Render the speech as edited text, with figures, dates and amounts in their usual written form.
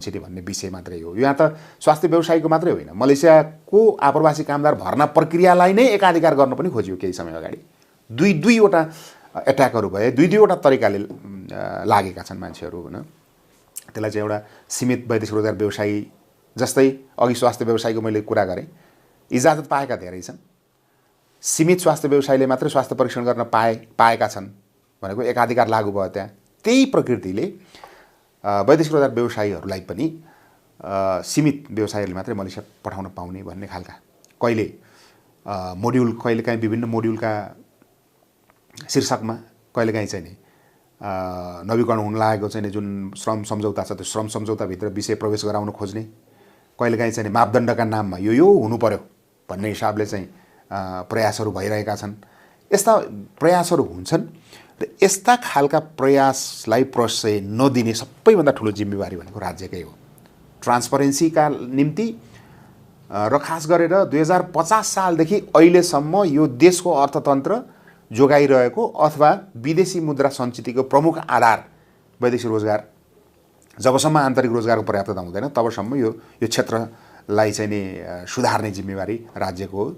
छिटो भन्ने विषय मात्रै हो। यहाँ त स्वास्थ्य व्यवसायीको मात्रै होइन, मलेसियाको आप्रवासी कामदार भर्ना प्रक्रियालाई नै एकाधिकार गर्न पनि खोजियो केही समय अगाडि। दुईवटा एट्याकहरू भए, दुईवटा तरिकाले लागेका छन् मान्छेहरू होइन। त्यसलाई चाहिँ एउटा सीमित वैदेशिक रोजगार व्यवसायी जस्तै अघि स्वास्थ्य व्यवसायीको मैले कुरा गरेँ, इजाजत पाएका धेरै छन्। सीमित स्वास्थ्य व्यवसायीले मात्रै स्वास्थ्य परीक्षण गर्न पाएका छन् भनेको एकाधिकार लागू भयो त्यहाँ। त्यही प्रकृतिले वैदेशिक रोजगार व्यवसायीहरूलाई पनि सीमित व्यवसायीहरूले मात्रै मलेसिया पठाउन पाउने भन्ने खालका कहिले कहिलेकाहीँ विभिन्न मोड्युलका शीर्षकमा, कहिलेकाहीँ चाहिँ नि नवीकरण हुन लागेको चाहिँ नि जुन श्रम सम्झौता छ त्यो श्रम सम्झौताभित्र विषय प्रवेश गराउन खोज्ने, कहिलेकाहीँ चाहिँ नि मापदण्डका नाममा यो हुनु पर्यो भन्ने हिसाबले चाहिँ प्रयासहरू भइरहेका छन्। यस्ता प्रयासहरू हुन्छन् र यस्ता खालका प्रयासलाई प्रश्रय नदिने सबैभन्दा ठुलो जिम्मेवारी भनेको राज्यकै हो। ट्रान्सपरेन्सीका निम्ति र खास गरेर 2050 सालदेखि अहिलेसम्म यो देशको अर्थतन्त्र जोगाइरहेको अथवा विदेशी मुद्रा सञ्चितको प्रमुख आधार वैदेशिक रोजगार, जबसम्म आन्तरिक रोजगारको पर्याप्तता हुँदैन तबसम्म यो क्षेत्रलाई चाहिँ नि सुधार्ने जिम्मेवारी राज्यको हो।